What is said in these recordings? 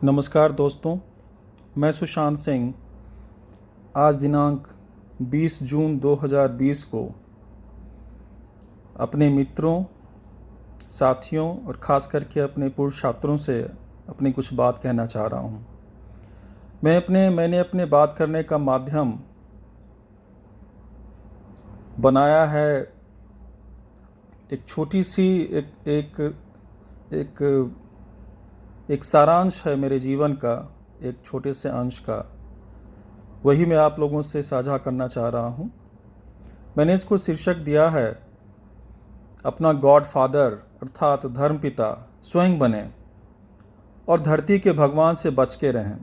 नमस्कार दोस्तों, मैं सुशांत सिंह आज दिनांक 20 जून 2020 को अपने मित्रों, साथियों और ख़ास करके अपने पूर्व छात्रों से अपनी कुछ बात कहना चाह रहा हूँ। मैंने अपने बात करने का माध्यम बनाया है एक छोटी सी एक सारांश है मेरे जीवन का, एक छोटे से अंश का। वही मैं आप लोगों से साझा करना चाह रहा हूँ। मैंने इसको शीर्षक दिया है, अपना गॉड फादर अर्थात धर्मपिता स्वयं बने और धरती के भगवान से बच के रहें।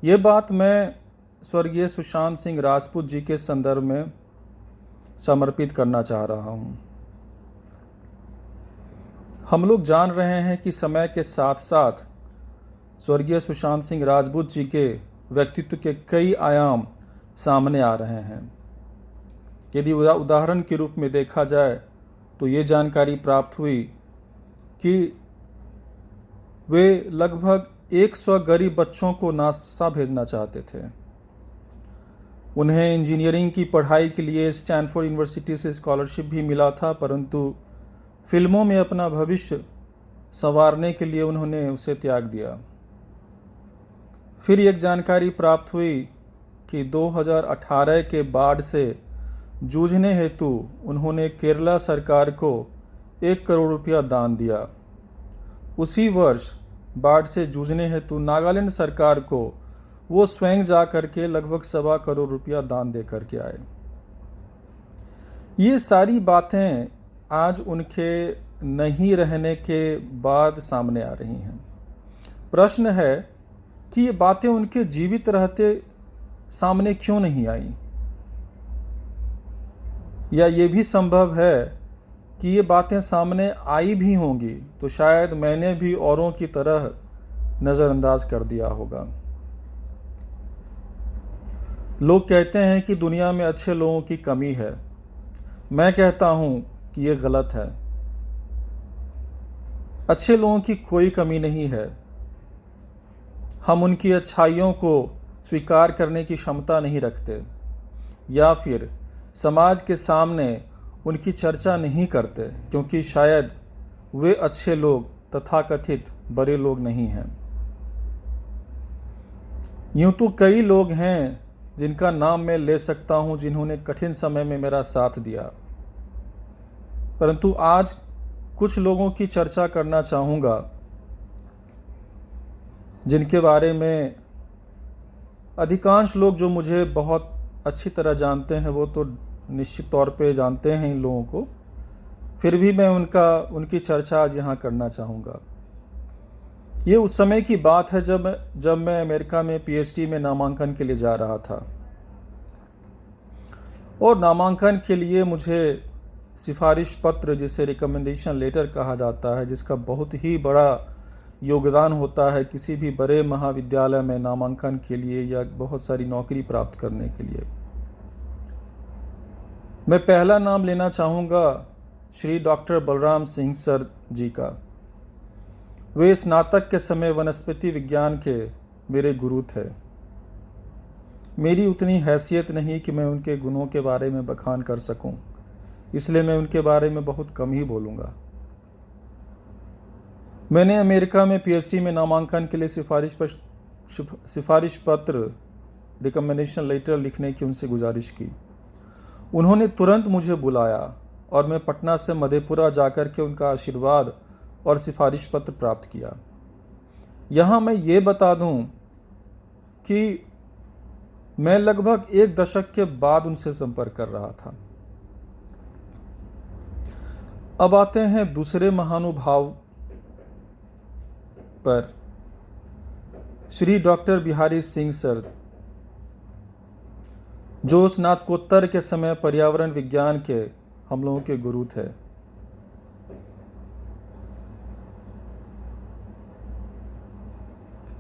ये बात मैं स्वर्गीय सुशांत सिंह राजपूत जी के संदर्भ में समर्पित करना चाह रहा हूँ। हम लोग जान रहे हैं कि समय के साथ साथ स्वर्गीय सुशांत सिंह राजपूत जी के व्यक्तित्व के कई आयाम सामने आ रहे हैं। यदि उदाहरण के रूप में देखा जाए तो ये जानकारी प्राप्त हुई कि वे लगभग 100 गरीब बच्चों को नासा भेजना चाहते थे। उन्हें इंजीनियरिंग की पढ़ाई के लिए स्टैनफोर्ड यूनिवर्सिटी से स्कॉलरशिप भी मिला था, परंतु फिल्मों में अपना भविष्य संवारने के लिए उन्होंने उसे त्याग दिया। फिर एक जानकारी प्राप्त हुई कि 2018 के बाढ़ से जूझने हेतु उन्होंने केरला सरकार को 1 करोड़ रुपया दान दिया। उसी वर्ष बाढ़ से जूझने हेतु नागालैंड सरकार को वो स्वयं जा करके लगभग 1.25 करोड़ रुपया दान दे करके आए। ये सारी बातें आज उनके नहीं रहने के बाद सामने आ रही हैं। प्रश्न है कि ये बातें उनके जीवित रहते सामने क्यों नहीं आई, या ये भी संभव है कि ये बातें सामने आई भी होंगी तो शायद मैंने भी औरों की तरह नज़रअंदाज कर दिया होगा। लोग कहते हैं कि दुनिया में अच्छे लोगों की कमी है। मैं कहता हूं कि ये गलत है। अच्छे लोगों की कोई कमी नहीं है। हम उनकी अच्छाइयों को स्वीकार करने की क्षमता नहीं रखते, या फिर समाज के सामने उनकी चर्चा नहीं करते क्योंकि शायद वे अच्छे लोग तथाकथित बड़े लोग नहीं हैं। यूं तो कई लोग हैं जिनका नाम मैं ले सकता हूं जिन्होंने कठिन समय में मेरा साथ दिया, परंतु आज कुछ लोगों की चर्चा करना चाहूँगा जिनके बारे में अधिकांश लोग जो मुझे बहुत अच्छी तरह जानते हैं वो तो निश्चित तौर पे जानते हैं इन लोगों को। फिर भी मैं उनकी चर्चा आज यहाँ करना चाहूँगा। ये उस समय की बात है जब मैं अमेरिका में पीएचडी में नामांकन के लिए जा रहा था, और नामांकन के लिए मुझे सिफारिश पत्र, जिसे रिकमेंडेशन लेटर कहा जाता है, जिसका बहुत ही बड़ा योगदान होता है किसी भी बड़े महाविद्यालय में नामांकन के लिए या बहुत सारी नौकरी प्राप्त करने के लिए। मैं पहला नाम लेना चाहूँगा श्री डॉक्टर बलराम सिंह सर जी का। वे स्नातक के समय वनस्पति विज्ञान के मेरे गुरु थे। मेरी उतनी हैसियत नहीं कि मैं उनके गुणों के बारे में बखान कर सकूं, इसलिए मैं उनके बारे में बहुत कम ही बोलूँगा। मैंने अमेरिका में पीएचडी में नामांकन के लिए सिफारिश पत्र रिकमेंडेशन लेटर लिखने की उनसे गुजारिश की। उन्होंने तुरंत मुझे बुलाया और मैं पटना से मधेपुरा जाकर के उनका आशीर्वाद और सिफारिश पत्र प्राप्त किया। यहाँ मैं ये बता दूँ कि मैं लगभग 1 दशक के बाद उनसे संपर्क कर रहा था। अब आते हैं दूसरे महानुभाव पर, श्री डॉक्टर बिहारी सिंह सर, जो स्नातकोत्तर के समय पर्यावरण विज्ञान के हम लोगों के गुरु थे।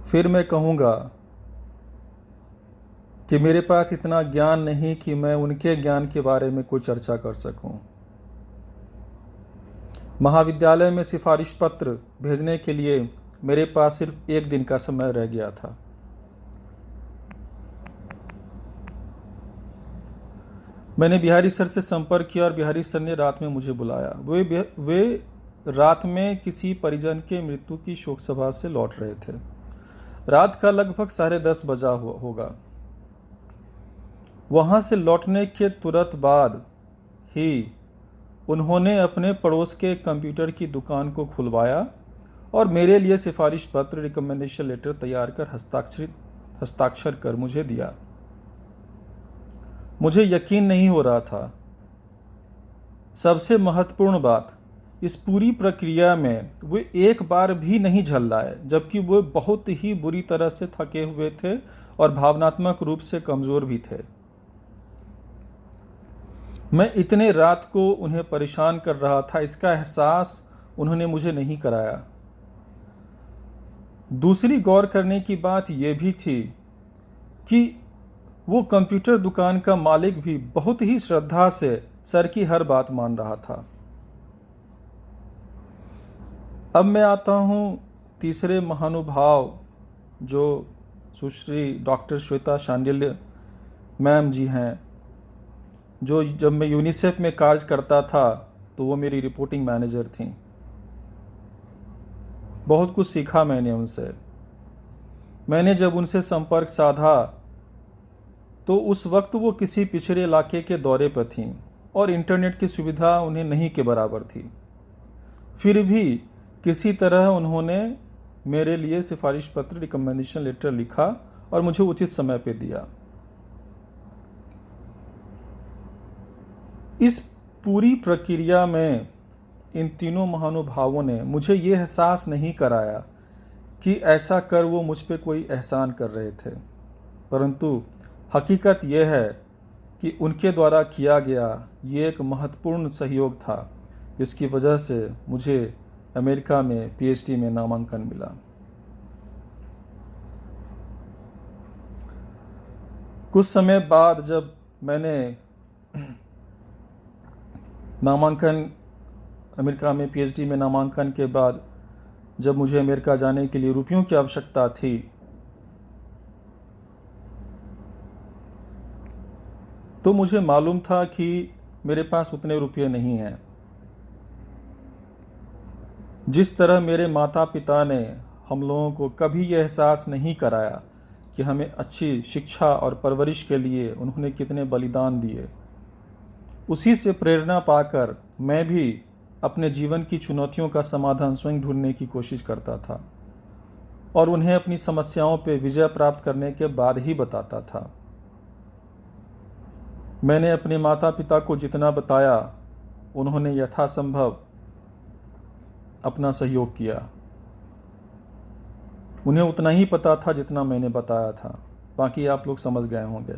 फिर मैं कहूँगा कि मेरे पास इतना ज्ञान नहीं कि मैं उनके ज्ञान के बारे में कोई चर्चा कर सकूं। महाविद्यालय में सिफारिश पत्र भेजने के लिए मेरे पास सिर्फ एक दिन का समय रह गया था। मैंने बिहारी सर से संपर्क किया और बिहारी सर ने रात में मुझे बुलाया। वे रात में किसी परिजन के मृत्यु की शोक सभा से लौट रहे थे। रात का लगभग 10:30 बजा होगा। वहां से लौटने के तुरंत बाद ही उन्होंने अपने पड़ोस के कंप्यूटर की दुकान को खुलवाया और मेरे लिए सिफारिश पत्र, रिकमेंडेशन लेटर तैयार कर हस्ताक्षर कर मुझे दिया। मुझे यकीन नहीं हो रहा था। सबसे महत्वपूर्ण बात, इस पूरी प्रक्रिया में वे एक बार भी नहीं झल्लाए, जबकि वे बहुत ही बुरी तरह से थके हुए थे और भावनात्मक रूप से कमजोर भी थे। मैं इतने रात को उन्हें परेशान कर रहा था, इसका एहसास उन्होंने मुझे नहीं कराया। दूसरी गौर करने की बात यह भी थी कि वो कंप्यूटर दुकान का मालिक भी बहुत ही श्रद्धा से सर की हर बात मान रहा था। अब मैं आता हूँ तीसरे महानुभाव, जो सुश्री डॉक्टर श्वेता शांडिल्य मैम जी हैं, जो जब मैं यूनिसेफ में कार्य करता था तो वो मेरी रिपोर्टिंग मैनेजर थी। बहुत कुछ सीखा मैंने उनसे। मैंने जब उनसे संपर्क साधा तो उस वक्त वो किसी पिछड़े इलाके के दौरे पर थीं और इंटरनेट की सुविधा उन्हें नहीं के बराबर थी। फिर भी किसी तरह उन्होंने मेरे लिए सिफारिश पत्र, रिकमेंडेशन लेटर लिखा और मुझे उचित समय पे दिया। इस पूरी प्रक्रिया में इन तीनों महानुभावों ने मुझे ये एहसास नहीं कराया कि ऐसा कर वो मुझ पे कोई एहसान कर रहे थे, परंतु हकीकत यह है कि उनके द्वारा किया गया ये एक महत्वपूर्ण सहयोग था, जिसकी वजह से मुझे अमेरिका में पीएचडी में नामांकन मिला। कुछ समय बाद जब मैंने अमेरिका में पीएचडी में नामांकन के बाद जब मुझे अमेरिका जाने के लिए रुपयों की आवश्यकता थी, तो मुझे मालूम था कि मेरे पास उतने रुपये नहीं हैं। जिस तरह मेरे माता पिता ने हम लोगों को कभी यह एहसास नहीं कराया कि हमें अच्छी शिक्षा और परवरिश के लिए उन्होंने कितने बलिदान दिए, उसी से प्रेरणा पाकर मैं भी अपने जीवन की चुनौतियों का समाधान स्वयं ढूंढने की कोशिश करता था और उन्हें अपनी समस्याओं पर विजय प्राप्त करने के बाद ही बताता था। मैंने अपने माता पिता को जितना बताया, उन्होंने यथासंभव अपना सहयोग किया। उन्हें उतना ही पता था जितना मैंने बताया था, बाकी आप लोग समझ गए होंगे।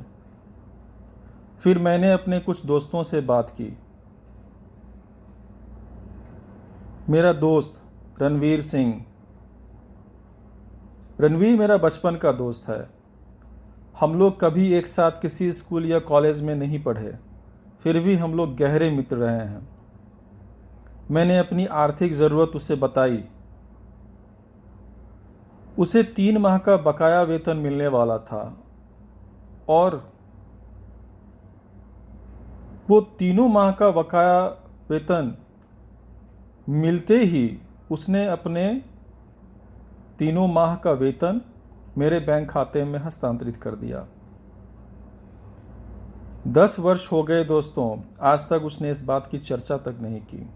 फिर मैंने अपने कुछ दोस्तों से बात की। मेरा दोस्त रणवीर सिंह, रणवीर मेरा बचपन का दोस्त है। हम लोग कभी एक साथ किसी स्कूल या कॉलेज में नहीं पढ़े, फिर भी हम लोग गहरे मित्र रहे हैं। मैंने अपनी आर्थिक ज़रूरत उसे बताई। उसे 3 माह का बकाया वेतन मिलने वाला था और वो 3 माह का बकाया वेतन मिलते ही उसने अपने 3 माह का वेतन मेरे बैंक खाते में हस्तांतरित कर दिया। 10 वर्ष हो गए दोस्तों, आज तक उसने इस बात की चर्चा तक नहीं की।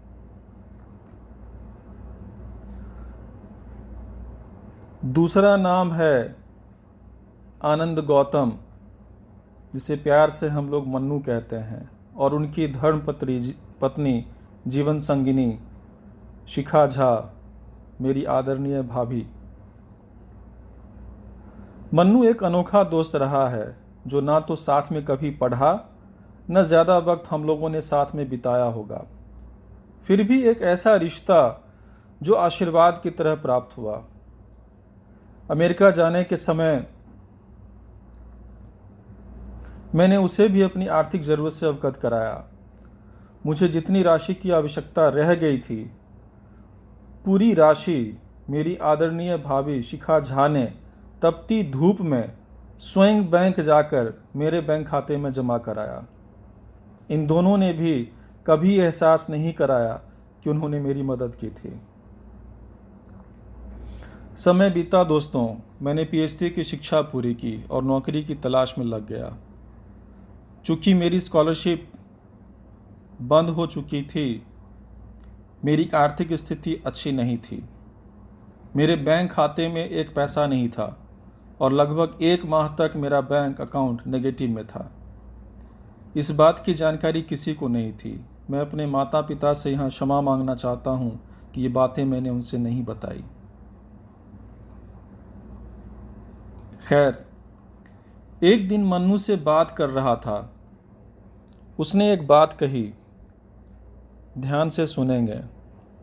दूसरा नाम है आनंद गौतम, जिसे प्यार से हम लोग मन्नू कहते हैं, और उनकी पत्नी जीवन संगिनी शिखा झा, मेरी आदरणीय भाभी। मन्नू एक अनोखा दोस्त रहा है, जो ना तो साथ में कभी पढ़ा, न ज़्यादा वक्त हम लोगों ने साथ में बिताया होगा, फिर भी एक ऐसा रिश्ता जो आशीर्वाद की तरह प्राप्त हुआ। अमेरिका जाने के समय मैंने उसे भी अपनी आर्थिक ज़रूरत से अवगत कराया। मुझे जितनी राशि की आवश्यकता रह गई थी, पूरी राशि मेरी आदरणीय भाभी शिखा झा ने तपती धूप में स्वयं बैंक जाकर मेरे बैंक खाते में जमा कराया। इन दोनों ने भी कभी एहसास नहीं कराया कि उन्होंने मेरी मदद की थी। समय बीता दोस्तों, मैंने पीएचडी की शिक्षा पूरी की और नौकरी की तलाश में लग गया। चूंकि मेरी स्कॉलरशिप बंद हो चुकी थी, मेरी आर्थिक स्थिति अच्छी नहीं थी। मेरे बैंक खाते में एक पैसा नहीं था और लगभग 1 माह तक मेरा बैंक अकाउंट नेगेटिव में था। इस बात की जानकारी किसी को नहीं थी। मैं अपने माता पिता से यहाँ क्षमा मांगना चाहता हूँ कि ये बातें मैंने उनसे नहीं बताई। खैर, एक दिन मन्नू से बात कर रहा था। उसने एक बात कही, ध्यान से सुनेंगे।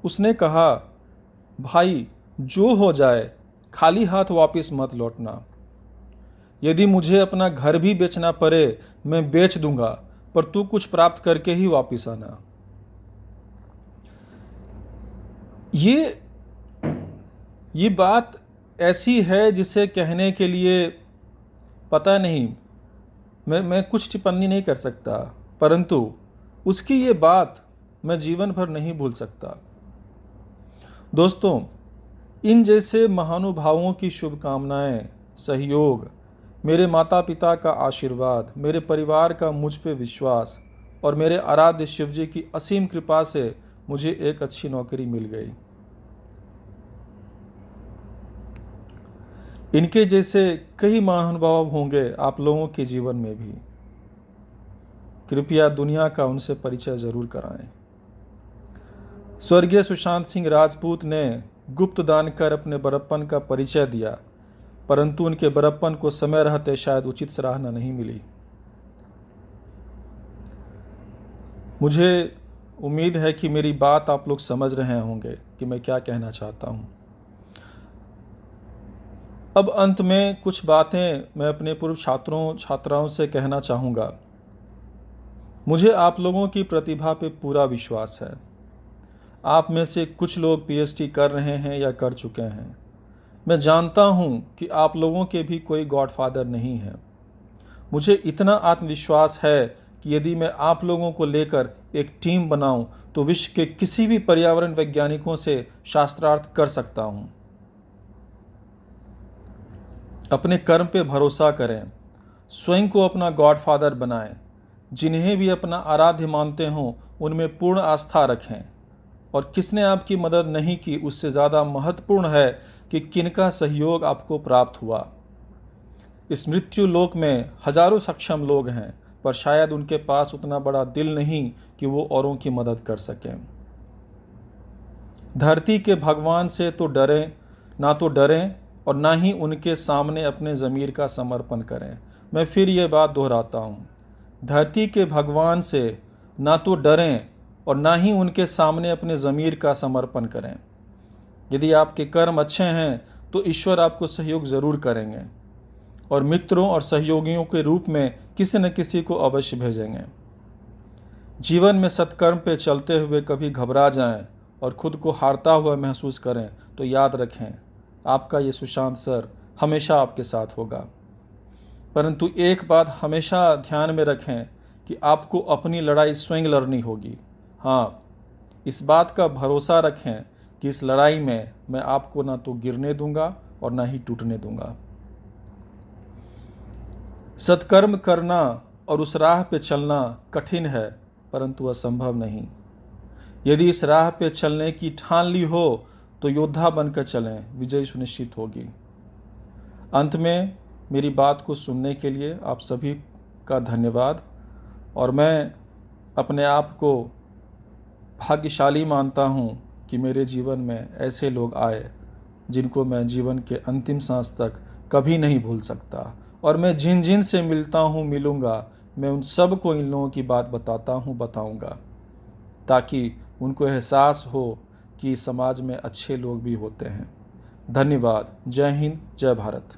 उसने कहा, भाई जो हो जाए खाली हाथ वापस मत लौटना। यदि मुझे अपना घर भी बेचना पड़े मैं बेच दूंगा, पर तू कुछ प्राप्त करके ही वापस आना। ये बात ऐसी है जिसे कहने के लिए पता नहीं, मैं कुछ टिप्पणी नहीं कर सकता, परंतु उसकी ये बात मैं जीवन भर नहीं भूल सकता। दोस्तों, इन जैसे महानुभावों की शुभकामनाएं, सहयोग, मेरे माता पिता का आशीर्वाद, मेरे परिवार का मुझ पे विश्वास और मेरे आराध्य शिव जी की असीम कृपा से मुझे एक अच्छी नौकरी मिल गई। इनके जैसे कई महानुभाव होंगे आप लोगों के जीवन में भी। कृपया दुनिया का उनसे परिचय जरूर कराएं। स्वर्गीय सुशांत सिंह राजपूत ने गुप्त दान कर अपने बड़प्पन का परिचय दिया, परंतु उनके बड़प्पन को समय रहते शायद उचित सराहना नहीं मिली। मुझे उम्मीद है कि मेरी बात आप लोग समझ रहे होंगे कि मैं क्या कहना चाहता हूं। अब अंत में कुछ बातें मैं अपने पूर्व छात्राओं से कहना चाहूँगा। मुझे आप लोगों की प्रतिभा पे पूरा विश्वास है। आप में से कुछ लोग पीएचडी कर रहे हैं या कर चुके हैं। मैं जानता हूं कि आप लोगों के भी कोई गॉडफादर नहीं है। मुझे इतना आत्मविश्वास है कि यदि मैं आप लोगों को लेकर एक टीम बनाऊं तो विश्व के किसी भी पर्यावरण वैज्ञानिकों से शास्त्रार्थ कर सकता हूं। अपने कर्म पे भरोसा करें, स्वयं को अपना गॉडफादर बनाएं, जिन्हें भी अपना आराध्य मानते हों उनमें पूर्ण आस्था रखें। और किसने आपकी मदद नहीं की उससे ज़्यादा महत्वपूर्ण है कि किनका सहयोग आपको प्राप्त हुआ। इस मृत्यु लोक में हजारों सक्षम लोग हैं, पर शायद उनके पास उतना बड़ा दिल नहीं कि वो औरों की मदद कर सकें। धरती के भगवान से तो डरें और ना ही उनके सामने अपने ज़मीर का समर्पण करें। मैं फिर ये बात दोहराता हूँ, धरती के भगवान से ना तो डरें और ना ही उनके सामने अपने ज़मीर का समर्पण करें। यदि आपके कर्म अच्छे हैं तो ईश्वर आपको सहयोग ज़रूर करेंगे और मित्रों और सहयोगियों के रूप में किसी न किसी को अवश्य भेजेंगे। जीवन में सत्कर्म पे चलते हुए कभी घबरा जाएं और खुद को हारता हुआ महसूस करें तो याद रखें, आपका ये सुशांत सर हमेशा आपके साथ होगा। परंतु एक बात हमेशा ध्यान में रखें कि आपको अपनी लड़ाई स्वयं लड़नी होगी। हाँ, इस बात का भरोसा रखें कि इस लड़ाई में मैं आपको ना तो गिरने दूंगा और ना ही टूटने दूंगा। सत्कर्म करना और उस राह पे चलना कठिन है, परंतु असंभव नहीं। यदि इस राह पे चलने की ठान ली हो तो योद्धा बनकर चलें, विजय सुनिश्चित होगी। अंत में मेरी बात को सुनने के लिए आप सभी का धन्यवाद। और मैं अपने आप को भाग्यशाली मानता हूँ कि मेरे जीवन में ऐसे लोग आए जिनको मैं जीवन के अंतिम सांस तक कभी नहीं भूल सकता। और मैं जिन जिन से मिलता हूँ मिलूँगा, मैं उन सब को इन लोगों की बात बताऊँगा, ताकि उनको एहसास हो कि समाज में अच्छे लोग भी होते हैं। धन्यवाद। जय हिंद, जय भारत।